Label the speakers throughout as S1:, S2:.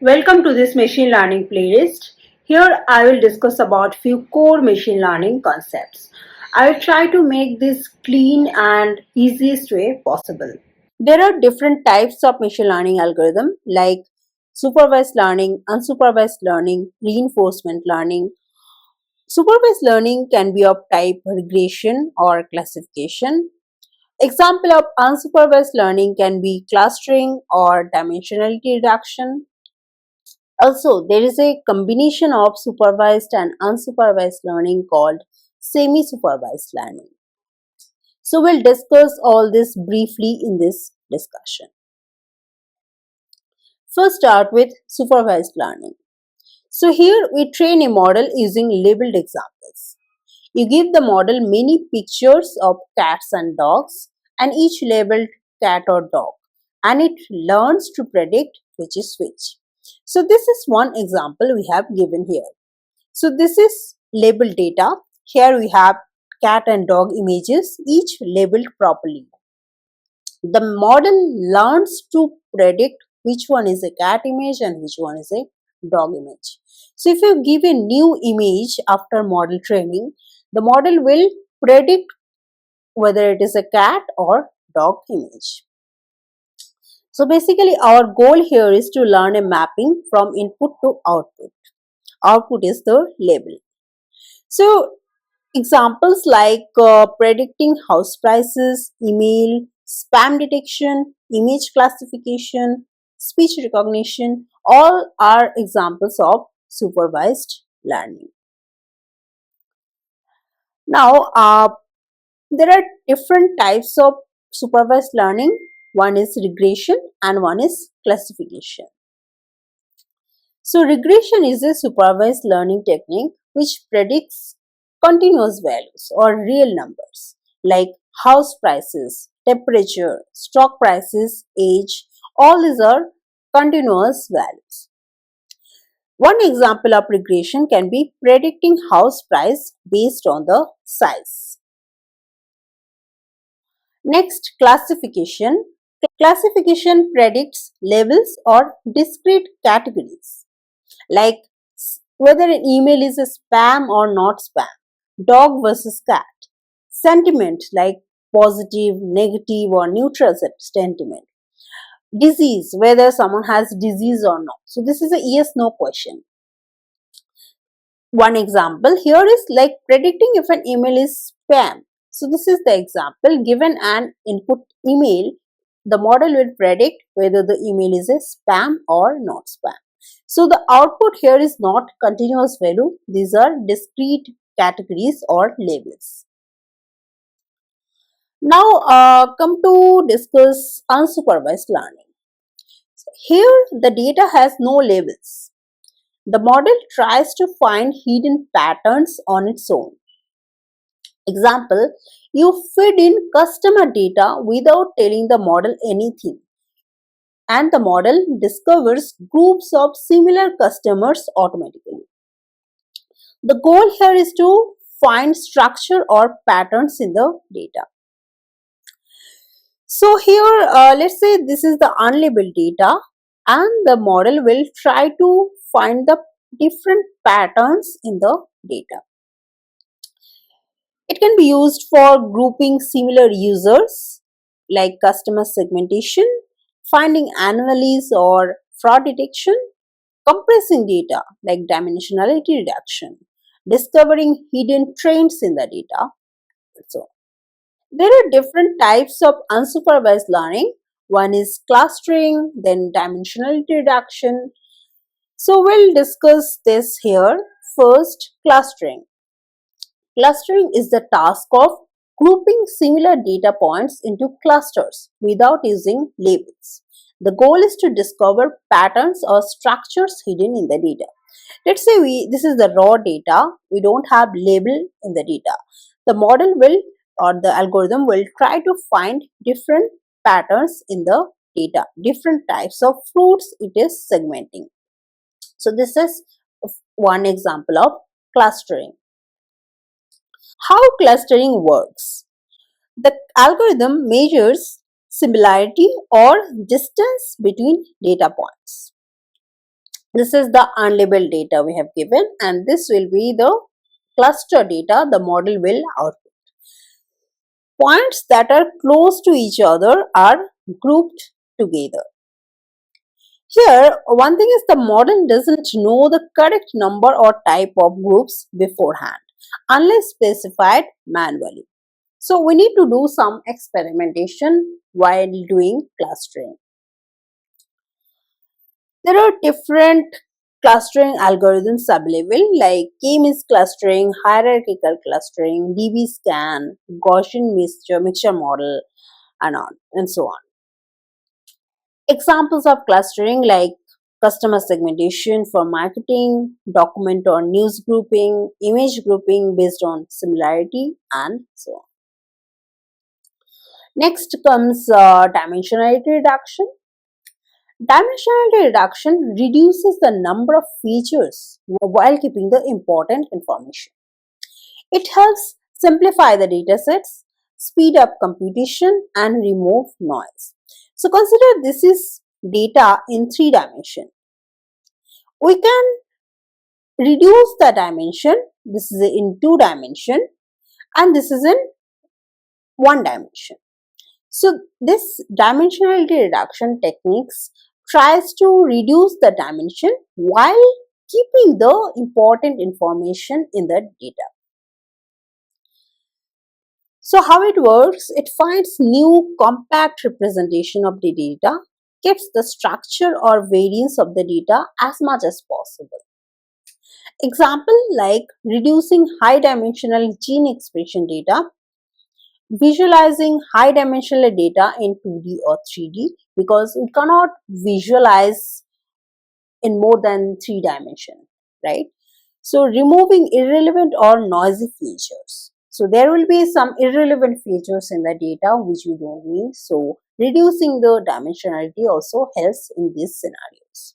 S1: Welcome to this machine learning playlist. Here I will discuss about few core machine learning concepts. I will try to make this clean and easiest way possible. There are different types of machine learning algorithm like supervised learning, unsupervised learning, reinforcement learning. Supervised learning can be of type regression or classification. Example of unsupervised learning can be clustering or dimensionality reduction. Also, there is a combination of supervised and unsupervised learning called semi-supervised learning. So, we'll discuss all this briefly in this discussion. First, start with supervised learning. So, here we train a model using labeled examples. You give the model many pictures of cats and dogs and each labeled cat or dog, and it learns to predict which is which. So this is one example we have given here. So this is labeled data. Here we have cat and dog images, each labeled properly. The model learns to predict which one is a cat image and which one is a dog image. So if you give a new image after model training, the model will predict whether it is a cat or dog image. So basically our goal here is to learn a mapping from input to output. Output is the label. So examples like predicting house prices, email, spam detection, image classification, speech recognition, all are examples of supervised learning. Now, there are different types of supervised learning. One is regression and one is classification. So, regression is a supervised learning technique which predicts continuous values or real numbers like house prices, temperature, stock prices, age. All these are continuous values. One example of regression can be predicting house price based on the size. Next, classification. Classification predicts labels or discrete categories like whether an email is a spam or not spam, dog versus cat, sentiment like positive, negative or neutral sentiment, disease, whether someone has disease or not. So this is a yes no question. One example here is like predicting if an email is spam. So this is the example. Given an input email, the model will predict whether the email is a spam or not spam. So the output here is not continuous value. These are discrete categories or labels. Now come to discuss unsupervised learning. Here the data has no labels. The model tries to find hidden patterns on its own. Example, you feed in customer data without telling the model anything, and the model discovers groups of similar customers automatically. The goal here is to find structure or patterns in the data. So here, let's say this is the unlabeled data, and the model will try to find the different patterns in the data. It can be used for grouping similar users like customer segmentation, finding anomalies or fraud detection, compressing data like dimensionality reduction, discovering hidden trends in the data, and so on. There are different types of unsupervised learning. One is clustering, then dimensionality reduction. So we'll discuss this here. First, clustering. Clustering is the task of grouping similar data points into clusters without using labels. The goal is to discover patterns or structures hidden in the data. Let's say this is the raw data. We don't have label in the data. The model will or the algorithm will try to find different patterns in the data, different types of fruits it is segmenting. So this is one example of clustering. How clustering works? The algorithm measures similarity or distance between data points. This is the unlabeled data we have given, and this will be the cluster data the model will output. Points that are close to each other are grouped together. Here, one thing is the model doesn't know the correct number or type of groups beforehand unless specified manually. So we need to do some experimentation while doing clustering. There are different clustering algorithms available like k-means clustering, hierarchical clustering, DB-scan, Gaussian mixture model, and on and so on. Examples of clustering like customer segmentation for marketing, document or news grouping, image grouping based on similarity, and so on. Next comes dimensionality reduction. Dimensionality reduction reduces the number of features while keeping the important information. It helps simplify the datasets, speed up computation, and remove noise. So consider this is data in 3 dimensions. We can reduce the dimension. This is in 2 dimensions and this is in 1 dimension. So this dimensionality reduction techniques tries to reduce the dimension while keeping the important information in the data. So how it works, it finds new compact representation of the data, keeps the structure or variance of the data as much as possible. Example like reducing high dimensional gene expression data, visualizing high dimensional data in 2D or 3D because we cannot visualize in more than 3 dimensions, right? So removing irrelevant or noisy features. So there will be some irrelevant features in the data which we don't need. So reducing the dimensionality also helps in these scenarios.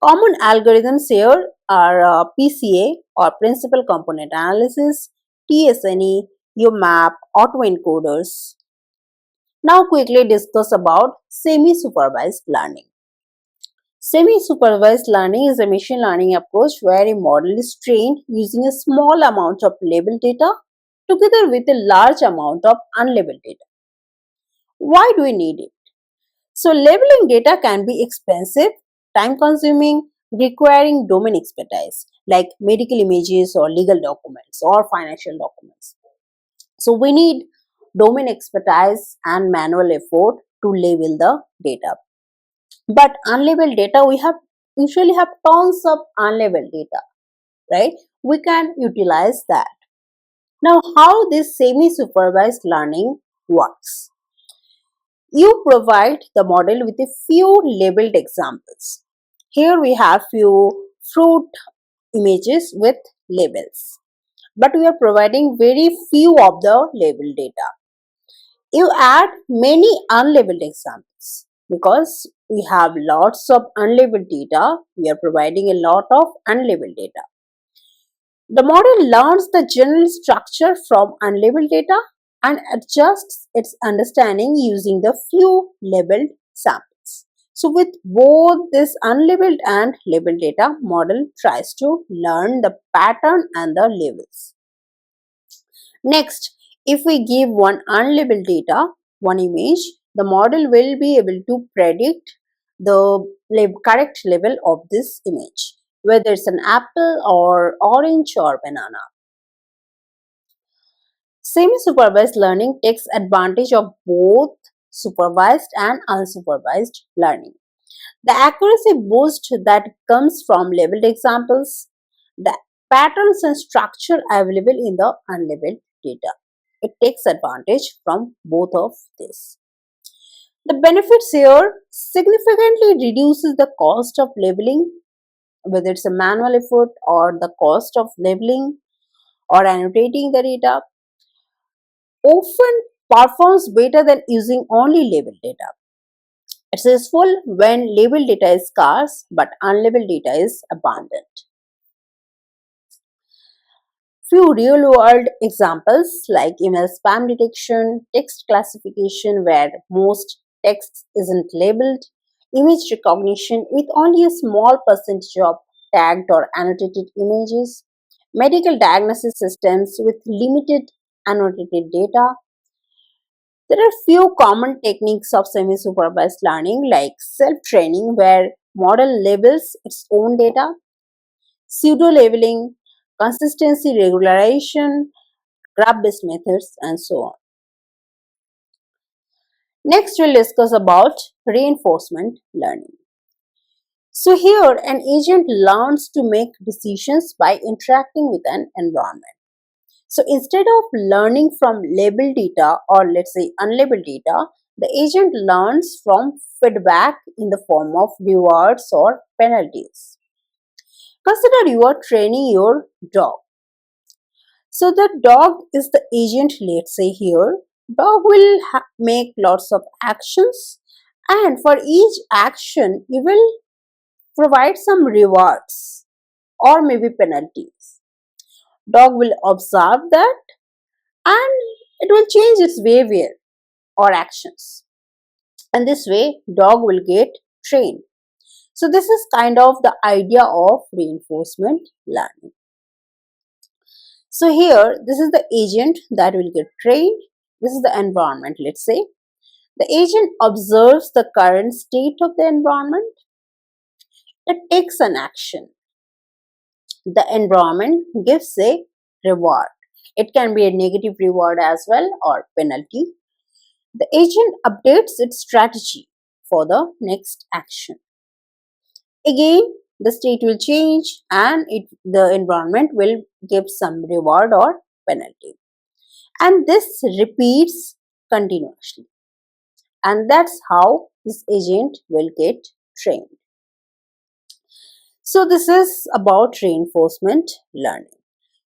S1: Common algorithms here are PCA or Principal Component Analysis, t-SNE, UMAP, autoencoders. Now quickly discuss about semi-supervised learning. Semi-supervised learning is a machine learning approach where a model is trained using a small amount of labeled data together with a large amount of unlabeled data. Why do we need it? So labeling data can be expensive, time consuming, requiring domain expertise like medical images or legal documents or financial documents. So we need domain expertise and manual effort to label the data. But unlabeled data, we usually have tons of unlabeled data, right? We can utilize that. Now, how this semi-supervised learning works? You provide the model with a few labeled examples. Here we have few fruit images with labels, but we are providing very few of the labeled data. You add many unlabeled examples because we have lots of unlabeled data. We are providing a lot of unlabeled data. The model learns the general structure from unlabeled data and adjusts its understanding using the few labeled samples. So with both this unlabeled and labeled data, model tries to learn the pattern and the labels. Next, if we give one unlabeled data, one image, the model will be able to predict the correct label of this image, whether it's an apple or orange or banana. Semi-supervised learning takes advantage of both supervised and unsupervised learning. The accuracy boost that comes from labeled examples, the patterns and structure available in the unlabeled data. It takes advantage from both of this. The benefits here significantly reduces the cost of labeling, whether it's a manual effort or the cost of labeling or annotating the data. Often performs better than using only labeled data. It's useful when labeled data is scarce but unlabeled data is abundant. Few real world examples like email spam detection, text classification where most text isn't labeled, image recognition with only a small percentage of tagged or annotated images, medical diagnosis systems with limited annotated data. There are few common techniques of semi-supervised learning like self-training where model labels its own data, pseudo-labeling, consistency regularization, graph-based methods, and so on. Next, we'll discuss about reinforcement learning. So here, an agent learns to make decisions by interacting with an environment. So instead of learning from labeled data or let's say unlabeled data, the agent learns from feedback in the form of rewards or penalties. Consider you are training your dog. So the dog is the agent, let's say here. Dog will make lots of actions, and for each action you will provide some rewards or maybe penalties. Dog will observe that and it will change its behavior or actions. And this way dog will get trained. So this is kind of the idea of reinforcement learning. So here this is the agent that will get trained. This is the environment, let's say. The agent observes the current state of the environment. It takes an action. The environment gives a reward. It can be a negative reward as well or penalty. The agent updates its strategy for the next action. Again, the state will change and the environment will give some reward or penalty. And this repeats continuously. And that's how this agent will get trained. So this is about reinforcement learning.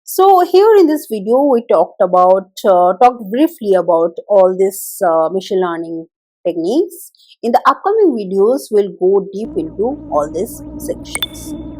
S1: So here in this video we talked briefly about all these machine learning techniques. In the upcoming videos we'll go deep into all these sections.